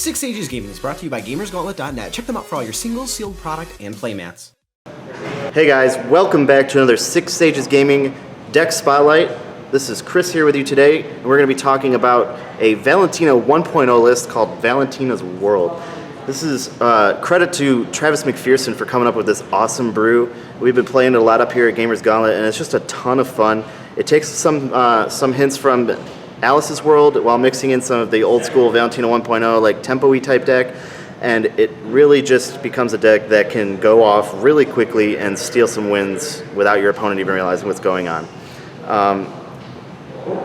Six Sages Gaming is brought to you by GamersGauntlet.net. Check them out for all your singles, sealed product, and playmats. Hey guys, welcome back to another Six Sages Gaming Deck Spotlight. This is Chris here with you today, and we're going to be talking about a Valentina 1.0 list called Valentina's World. This is credit to Travis McPherson for coming up with this awesome brew. We've been playing it a lot up here at Gamers Gauntlet, and it's just a ton of fun. It takes some hints from Alice's World while mixing in some of the old school Valentina 1.0 like tempo-y type deck, and it really just becomes a deck that can go off really quickly and steal some wins without your opponent even realizing what's going on.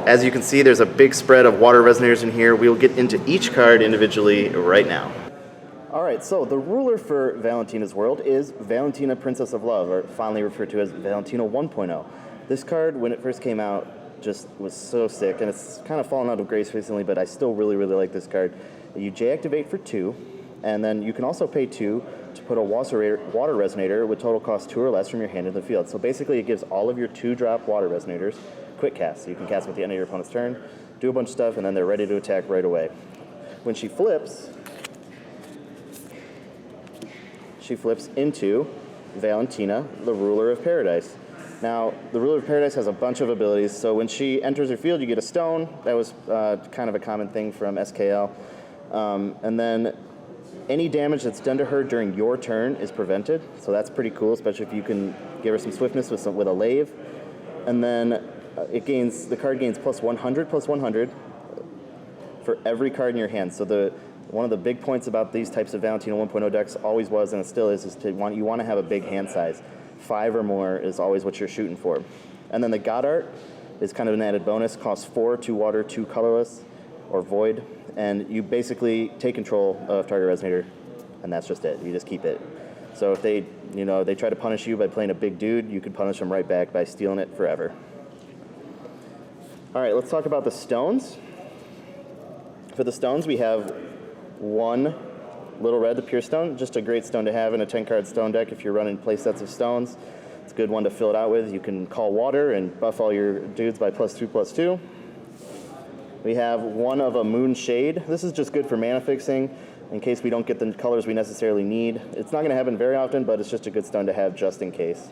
As you can see, there's a big spread of water resonators in here. We'll get into each card individually right now. Alright, so the ruler for Valentina's World is Valentina, Princess of Love, or fondly referred to as Valentina 1.0. This card, when it first came out, just was so sick, and it's kind of fallen out of grace recently, but I still really like this card. You J-activate for 2, and then you can also pay 2 to put a water resonator with total cost 2 or less from your hand in the field. So basically it gives all of your 2-drop water resonators quick cast. So you can cast them at the end of your opponent's turn, do a bunch of stuff, and then they're ready to attack right away. When she flips into Valentina, the Ruler of Paradise. Now, the Ruler of Paradise has a bunch of abilities, so when she enters your field, you get a stone. That was kind of a common thing from SKL. And then any damage that's done to her during your turn is prevented, so that's pretty cool, especially if you can give her some swiftness with a lave. And then the card gains plus 100 for every card in your hand. So one of the big points about these types of Valentina 1.0 decks always was, and it still is you want to have a big hand size. 5 or more is always what you're shooting for. And then the God Art is kind of an added bonus. Costs 4, 2 water, 2 colorless, or void. And you basically take control of target resonator, and that's just it. You just keep it. So if they try to punish you by playing a big dude, you can punish them right back by stealing it forever. All right, let's talk about the stones. For the stones, we have 1 Little Red, the Pure Stone, just a great stone to have in a 10-card stone deck if you're running play sets of stones. It's a good one to fill it out with. You can call water and buff all your dudes by +2/+2. We have 1 of a Moon Shade. This is just good for mana fixing in case we don't get the colors we necessarily need. It's not going to happen very often, but it's just a good stone to have just in case.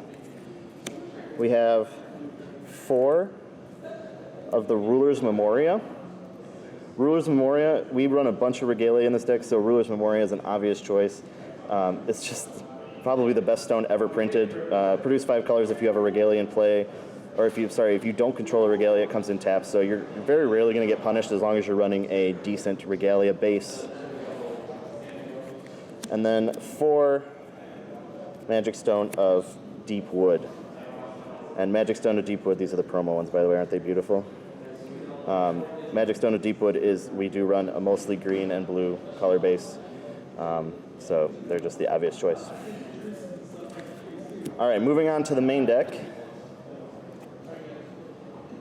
We have 4 of the Ruler's Memoria. Ruler's Memoria, we run a bunch of Regalia in this deck, so Ruler's Memoria is an obvious choice. It's just probably the best stone ever printed. Produce 5 colors if you have a Regalia in play, or if you don't control a Regalia, it comes in taps, so you're very rarely going to get punished as long as you're running a decent Regalia base. And then 4 Magic Stone of Deep Wood. And Magic Stone of Deep Wood, these are the promo ones, by the way, aren't they beautiful? Magic Stone of Deepwood we do run a mostly green and blue color base, so they're just the obvious choice. All right, moving on to the main deck.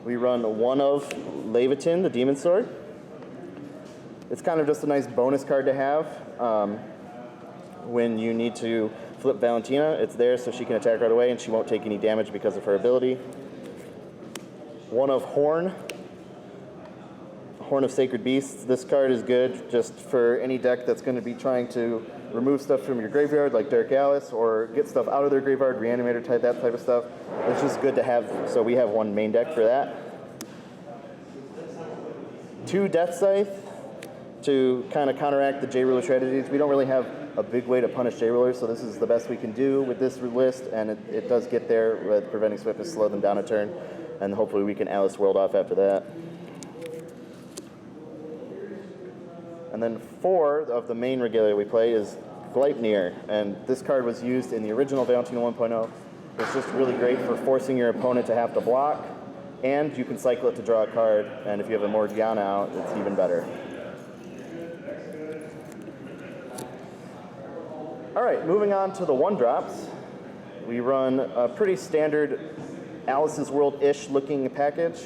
We run 1 of Leviathan, the Demon Sword. It's kind of just a nice bonus card to have when you need to flip Valentina. It's there so she can attack right away and she won't take any damage because of her ability. 1 of Horn of Sacred Beasts. This card is good just for any deck that's going to be trying to remove stuff from your graveyard, like Dark Alice, or get stuff out of their graveyard, Reanimator type, that type of stuff. It's just good to have, so we have 1 main deck for that. 2 Death Scythe to kind of counteract the J-Ruler strategies. We don't really have a big way to punish J-Rulers, so this is the best we can do with this list, and it does get there with preventing swiftness, slow them down a turn, and hopefully we can Alice World off after that. And then 4 of the main Regalia we play is Gleipnir, and this card was used in the original Valentina 1.0. It's just really great for forcing your opponent to have to block, and you can cycle it to draw a card, and if you have a Morgiana out, it's even better. All right, moving on to the 1-drops. We run a pretty standard Alice's World-ish looking package.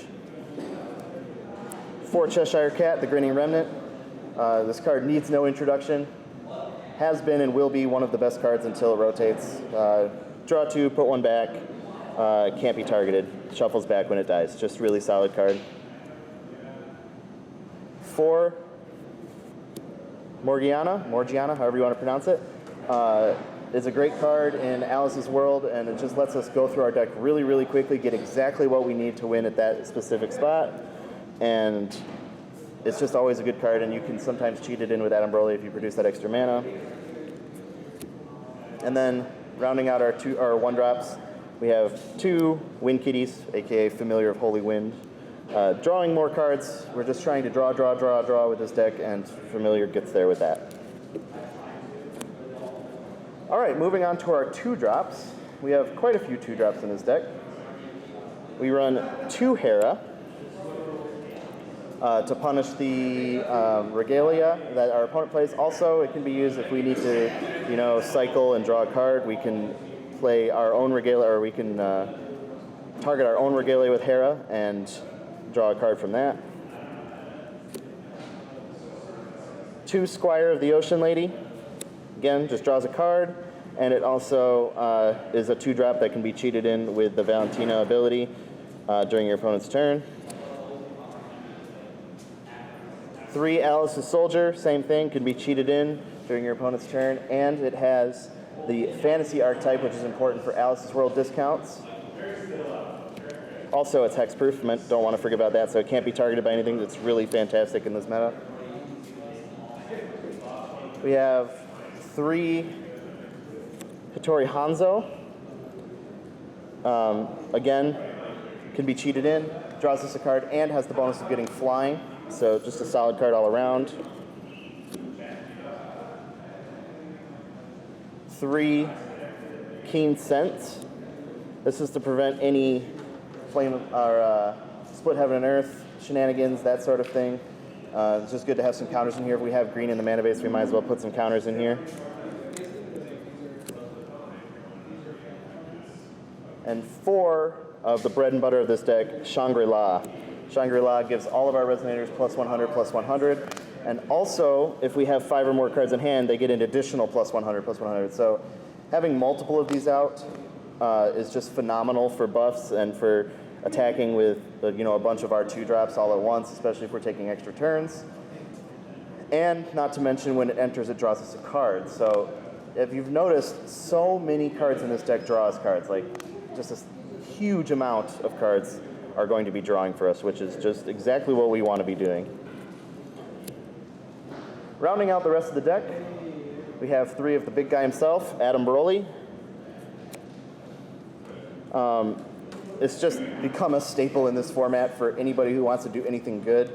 4 Cheshire Cat, the Grinning Remnant. This card needs no introduction. Has been and will be one of the best cards until it rotates. Draw 2, put 1 back. Can't be targeted. Shuffles back when it dies. Just really solid card. 4 Morgiana, however you want to pronounce it, is a great card in Alice's World, and it just lets us go through our deck really, really quickly, get exactly what we need to win at that specific spot, and it's just always a good card, and you can sometimes cheat it in with Adam Broly if you produce that extra mana. And then rounding out our 1-drops, we have 2 Wind Kitties, aka Familiar of Holy Wind. Drawing more cards, we're just trying to draw with this deck, and Familiar gets there with that. All right, moving on to our 2-drops. We have quite a few 2-drops in this deck. We run 2 Hera to punish the Regalia that our opponent plays. Also, it can be used if we need to, cycle and draw a card. We can play our own Regalia, or we can target our own Regalia with Hera and draw a card from that. 2 Squire of the Ocean Lady. Again, just draws a card, and it also is a 2-drop that can be cheated in with the Valentina ability during your opponent's turn. 3 Alice's Soldier, same thing, can be cheated in during your opponent's turn, and it has the fantasy archetype, which is important for Alice's World discounts. Also, it's hexproof, don't want to forget about that, so it can't be targeted by anything. That's really fantastic in this meta. We have 3 Hattori Hanzo. Again, can be cheated in, draws us a card, and has the bonus of getting flying. So just a solid card all around. 3 Keen Sense. This is to prevent any flame or split heaven and earth shenanigans, that sort of thing. It's just good to have some counters in here. If we have green in the mana base, we might as well put some counters in here. And 4 of the bread and butter of this deck, Shangri-La. Shangri-La gives all of our Resonators +100/+100. And also, if we have 5 or more cards in hand, they get an additional +100/+100. So having multiple of these out is just phenomenal for buffs and for attacking with a bunch of our 2-drops all at once, especially if we're taking extra turns. And not to mention, when it enters, it draws us a card. So if you've noticed, so many cards in this deck draw us cards. Like, just a huge amount of cards are going to be drawing for us, which is just exactly what we want to be doing. Rounding out the rest of the deck, we have 3 of the big guy himself, Adam Broly. It's just become a staple in this format for anybody who wants to do anything good.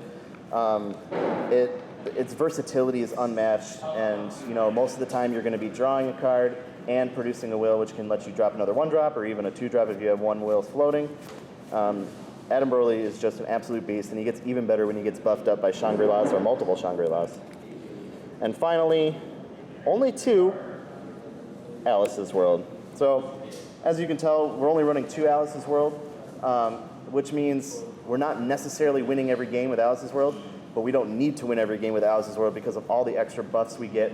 Its versatility is unmatched, and most of the time you're going to be drawing a card and producing a will, which can let you drop another 1-drop or even a 2-drop if you have 1 will floating. Adam Broly is just an absolute beast, and he gets even better when he gets buffed up by Shangri-Las or multiple Shangri-Las. And finally, only 2 Alice's World. So, as you can tell, we're only running 2 Alice's World, which means we're not necessarily winning every game with Alice's World, but we don't need to win every game with Alice's World because of all the extra buffs we get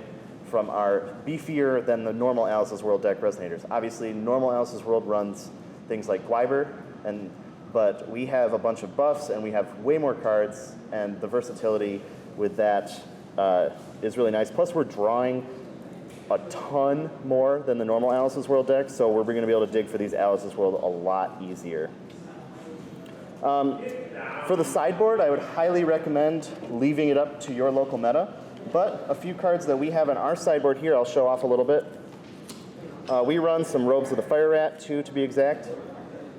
from our beefier than the normal Alice's World deck Resonators. Obviously, normal Alice's World runs things like Gwyber, but we have a bunch of buffs and we have way more cards, and the versatility with that is really nice. Plus, we're drawing a ton more than the normal Alice's World deck, so we're going to be able to dig for these Alice's World a lot easier. For the sideboard, I would highly recommend leaving it up to your local meta, but a few cards that we have on our sideboard here, I'll show off a little bit. We run some Robes of the Fire Rat, 2 to be exact.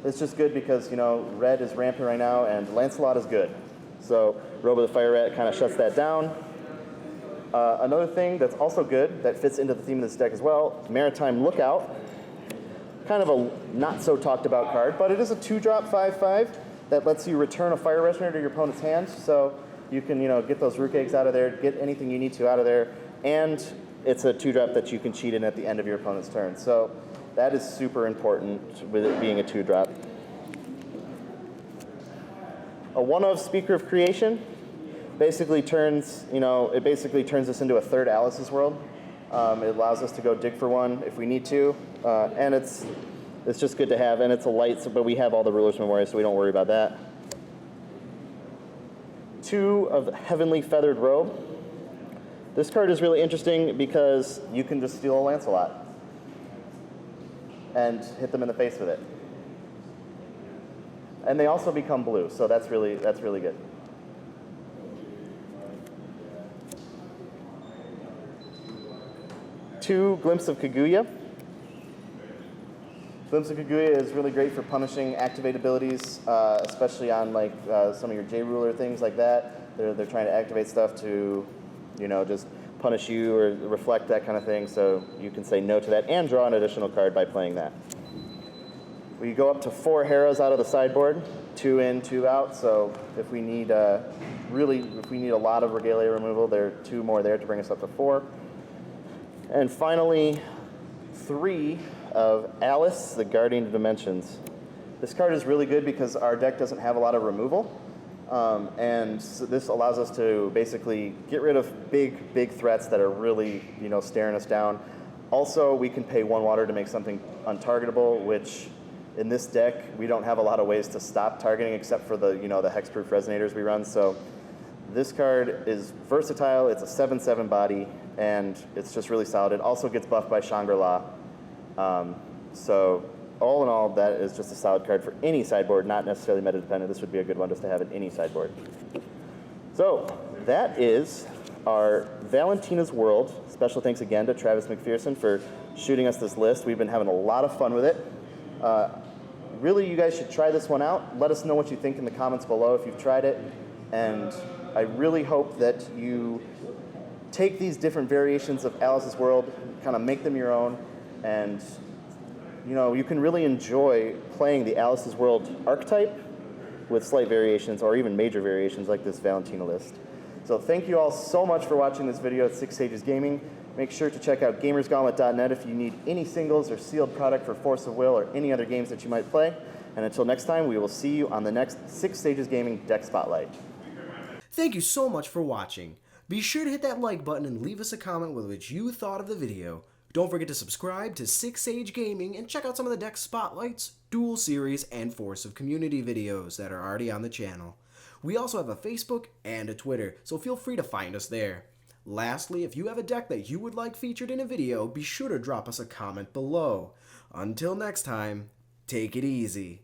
It's just good because, red is rampant right now, and Lancelot is good. So Robe of the Fire Rat kind of shuts that down. Another thing that's also good, that fits into the theme of this deck as well, Maritime Lookout. Kind of a not-so-talked-about card, but it is a 2-drop 5/5 that lets you return a Fire Resonator to your opponent's hand, so you can, get those Rook Eggs out of there, get anything you need to out of there, and it's a 2-drop that you can cheat in at the end of your opponent's turn. So that is super important with it being a 2-drop. A 1-of Speaker of Creation basically turns, us into a 3rd Alice's World. It allows us to go dig for 1 if we need to, and it's just good to have, and it's a light, but we have all the Ruler's Memoria, so we don't worry about that. 2 of the Heavenly Feathered Robe. This card is really interesting because you can just steal a Lancelot and hit them in the face with it. And they also become blue, so that's really good. Two, Glimpse of Kaguya. Glimpse of Kaguya is really great for punishing activate abilities, especially on like some of your J-Ruler things like that. They're trying to activate stuff to, you know, just punish you or reflect that kind of thing, so you can say no to that and draw an additional card by playing that. We go up to 4 Heras out of the sideboard, 2 in, 2 out, so if we need a lot of Regalia removal, there are 2 more there to bring us up to 4. And finally, 3 of Alice, the Guardian of Dimensions. This card is really good because our deck doesn't have a lot of removal, and so this allows us to basically get rid of big threats that are really, you know, staring us down. Also, we can pay 1 water to make something untargetable, which in this deck we don't have a lot of ways to stop targeting except for the, you know, the hexproof resonators we run. So this card is versatile. It's a 7/7 body, and it's just really solid. It also gets buffed by Shangri-La. So all in all, that is just a solid card for any sideboard, not necessarily meta dependent. This would be a good one just to have in any sideboard. So that is our Valentina's World. Special thanks again to Travis McPherson for shooting us this list. We've been having a lot of fun with it. Really, you guys should try this one out. Let us know what you think in the comments below if you've tried it. And I really hope that you take these different variations of Alice's World, kind of make them your own, and you know, you can really enjoy playing the Alice's World archetype with slight variations or even major variations like this Valentina list. So thank you all so much for watching this video at 6 Stages Gaming. Make sure to check out gamersgauntlet.net if you need any singles or sealed product for Force of Will or any other games that you might play. And until next time, we will see you on the next 6 Stages Gaming Deck Spotlight. Thank you so much for watching. Be sure to hit that like button and leave us a comment with what you thought of the video. Don't forget to subscribe to 6 Sage Gaming and check out some of the deck spotlights, duel series, and Force of Community videos that are already on the channel. We also have a Facebook and a Twitter, so feel free to find us there. Lastly, if you have a deck that you would like featured in a video, be sure to drop us a comment below. Until next time, take it easy.